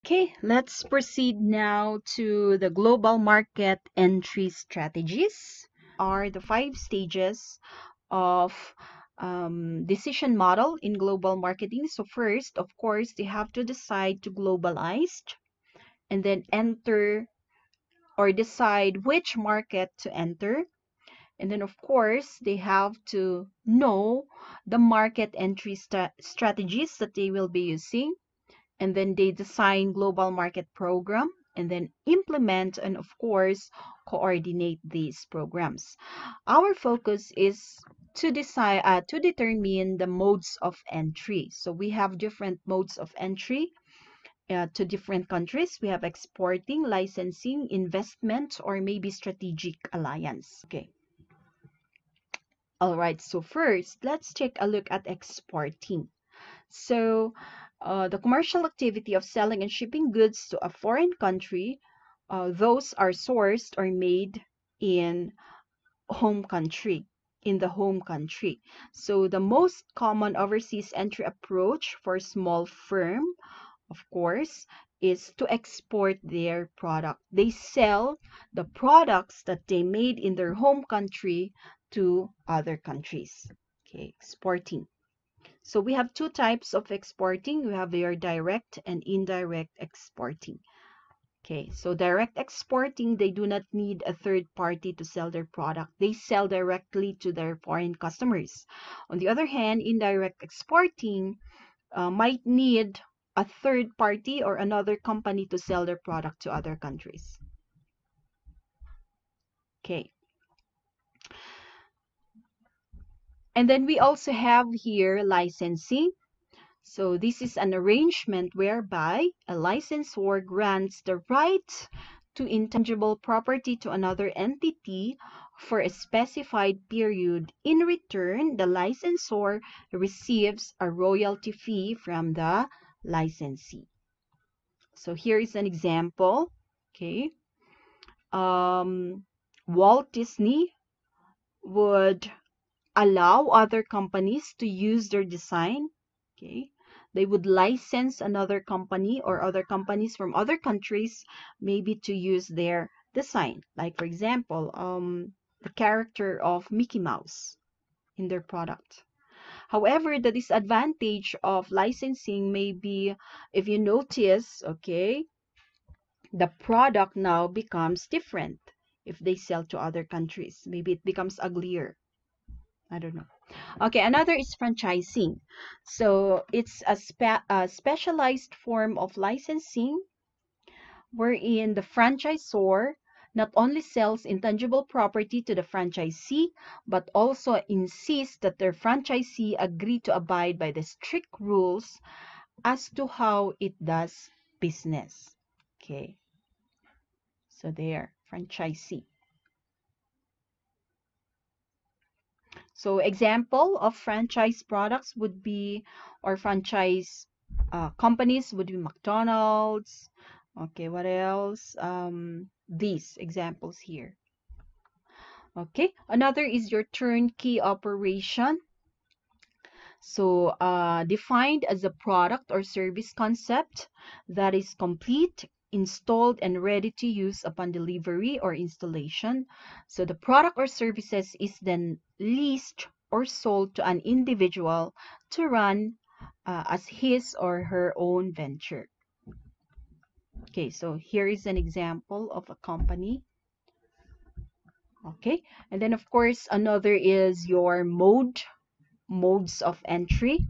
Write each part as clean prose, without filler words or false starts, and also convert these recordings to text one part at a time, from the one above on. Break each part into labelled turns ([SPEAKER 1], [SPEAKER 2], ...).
[SPEAKER 1] Okay, let's proceed now to the global market entry strategies. Are the 5 stages of decision model in global marketing. So first, of course, they have to decide to globalize and then enter or decide which market to enter. And then, of course, they have to know the market entry strategies that they will be using. And then they design global market program and then implement and, of course, coordinate these programs. Our focus is to decide to determine the modes of entry. So we have different modes of entry to different countries. We have exporting, licensing, investment, or maybe strategic alliance. Okay. All right. So first, let's take a look at exporting. So the commercial activity of selling and shipping goods to a foreign country, those are sourced or made in the home country. So the most common overseas entry approach for small firm, of course, is to export their product. They sell the products that they made in their home country to other countries. Okay, exporting. So we have 2 types of exporting. We have your direct and indirect exporting. Okay, so direct exporting, they do not need a third party to sell their product. They sell directly to their foreign customers. On the other hand, indirect exporting might need a third party or another company to sell their product to other countries. Okay. And then we also have here licensing. So this is an arrangement whereby a licensor grants the right to intangible property to another entity for a specified period. In return, the licensor receives a royalty fee from the licensee. So here is an example. Okay. Walt Disney would allow other companies to use their design. Okay. They would license another company or other companies from other countries maybe to use their design. Like, for example, the character of Mickey Mouse in their product. However, the disadvantage of licensing may be, if you notice, okay, the product now becomes different if they sell to other countries. Maybe it becomes uglier. I don't know. Okay, another is franchising. So it's a specialized form of licensing wherein the franchisor not only sells intangible property to the franchisee, but also insists that their franchisee agree to abide by the strict rules as to how it does business. Okay, so there, franchisee. So example of franchise products would be, or franchise companies would be McDonald's. Okay, what else? These examples here. Okay, another is your turnkey operation. So defined as a product or service concept that is complete, installed, and ready to use upon delivery or installation. So the product or services is then leased or sold to an individual to run as his or her own venture. Okay, so here is an example of a company. Okay, and then of course another is your modes of entry.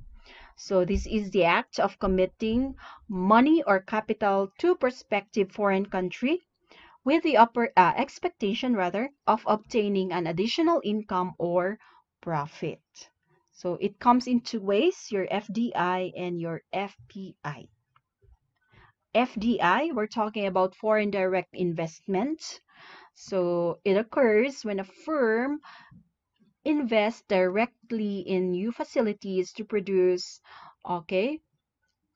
[SPEAKER 1] So this is the act of committing money or capital to prospective foreign country with the expectation rather of obtaining an additional income or profit. So it comes in 2 ways, your FDI and your FPI. FDI, we're talking about foreign direct investment. So it occurs when a firm invest directly in new facilities to produce, okay,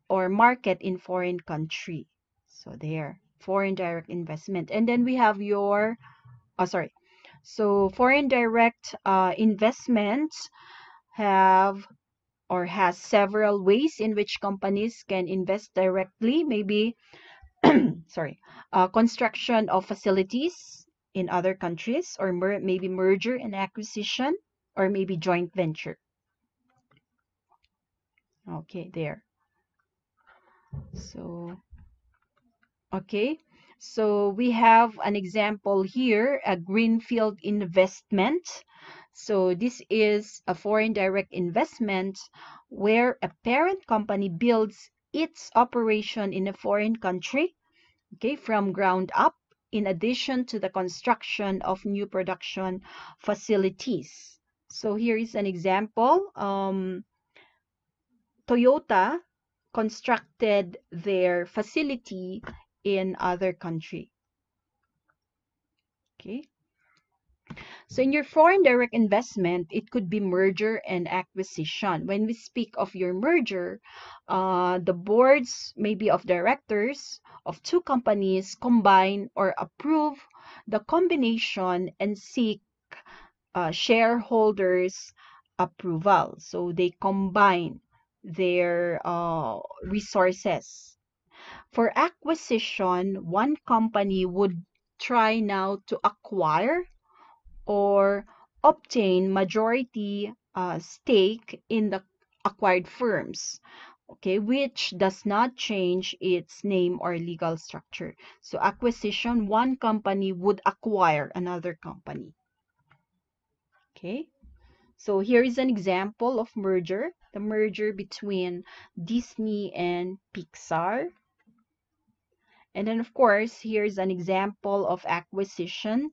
[SPEAKER 1] or market in foreign country. So there, foreign direct investment. And then we have your, so foreign direct investments have or has several ways in which companies can invest directly. Maybe sorry, construction of facilities in other countries, or maybe merger and acquisition, or maybe joint venture. Okay, there. So, okay. So we have an example here, a greenfield investment. So this is a foreign direct investment where a parent company builds its operation in a foreign country, okay, from ground up, in addition to the construction of new production facilities. So here is an example. Toyota constructed their facility in other country. Okay. So in your foreign direct investment, it could be merger and acquisition. When we speak of your merger, the boards, maybe of directors of two companies, combine or approve the combination and seek shareholders' approval. So they combine their resources. For acquisition, one company would try now to acquire or obtain majority stake in the acquired firms, okay, which does not change its name or legal structure. So acquisition, one company would acquire another company. Okay, so here is an example of merger, the merger between Disney and Pixar. And then, of course, here's an example of acquisition.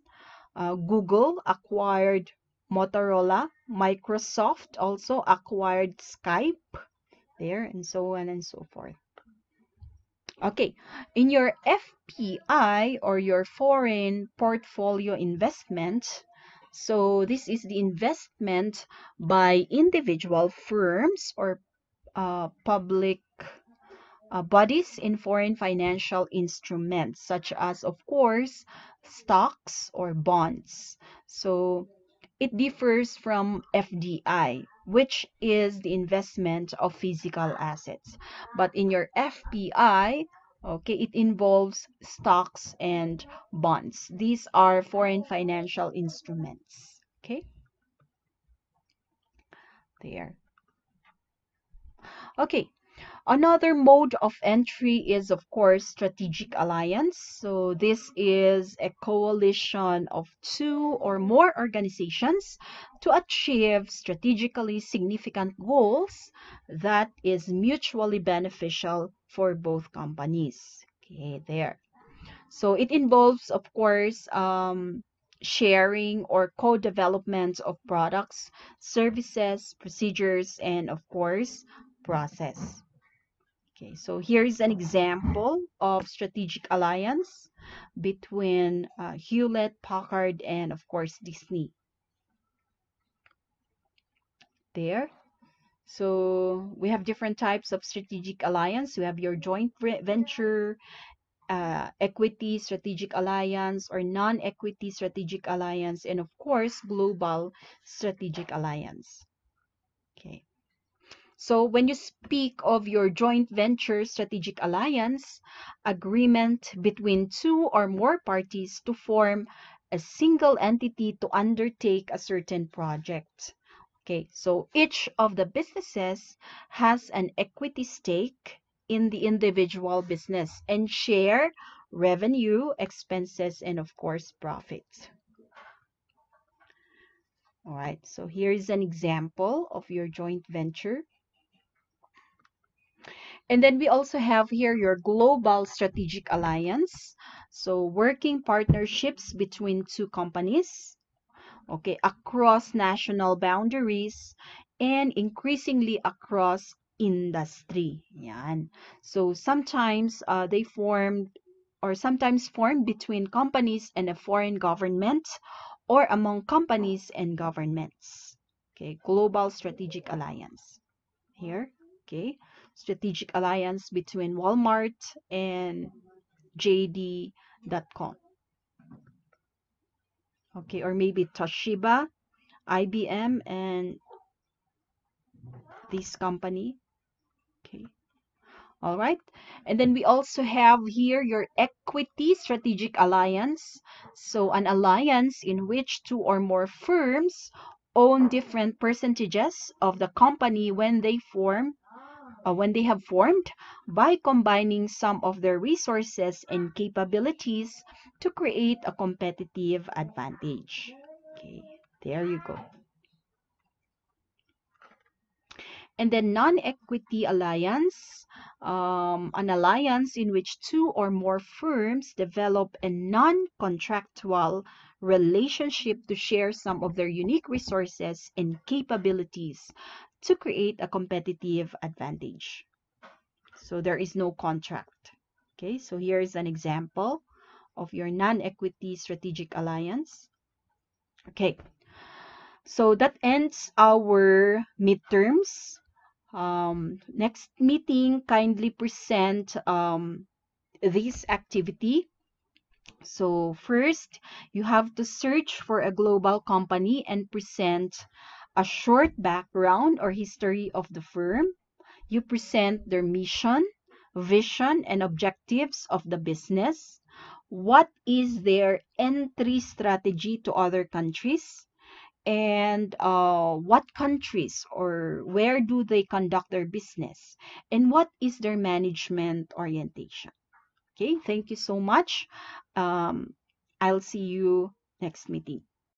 [SPEAKER 1] Google acquired Motorola. Microsoft also acquired Skype there, and so on and so forth. Okay, in your FPI, or your foreign portfolio investment, so this is the investment by individual firms or public bodies in foreign financial instruments, such as, of course, stocks or bonds. So it differs from FDI, which is the investment of physical assets. But in your FPI, okay, it involves stocks and bonds. These are foreign financial instruments. Okay, there. Okay, another mode of entry is, of course, strategic alliance. So this is a coalition of two or more organizations to achieve strategically significant goals that is mutually beneficial for both companies. Okay, there. So it involves, of course, sharing or co-development of products, services, procedures, and of course, process. Okay, so here is an example of strategic alliance between Hewlett Packard and, of course, Disney. There. So we have different types of strategic alliance. We have your joint venture, equity strategic alliance, or non-equity strategic alliance, and of course, global strategic alliance. Okay. So when you speak of your joint venture strategic alliance, agreement between two or more parties to form a single entity to undertake a certain project. Okay, so each of the businesses has an equity stake in the individual business and share revenue, expenses, and of course, profits. All right, so here is an example of your joint venture. And then we also have here your global strategic alliance. So working partnerships between two companies, okay, across national boundaries and increasingly across industry. Yan. So sometimes they formed or sometimes formed between companies and a foreign government or among companies and governments. Okay, global strategic alliance here. Okay, strategic alliance between Walmart and JD.com. Okay, or maybe Toshiba, IBM, and this company. Okay. All right. And then we also have here your equity strategic alliance. So an alliance in which two or more firms own different percentages of the company when they have formed by combining some of their resources and capabilities to create a competitive advantage. Okay, there you go. And then non-equity alliance, an alliance in which two or more firms develop a non-contractual relationship to share some of their unique resources and capabilities to create a competitive advantage. So there is no contract. Okay, so here is an example of your non-equity strategic alliance. Okay, so that ends our midterms. Next meeting, kindly present this activity. So first, you have to search for a global company and present a short background or history of the firm. You present their mission, vision, and objectives of the business. What is their entry strategy to other countries? And what countries or where do they conduct their business? And what is their management orientation? Okay, thank you so much. Um, I'll see you next meeting.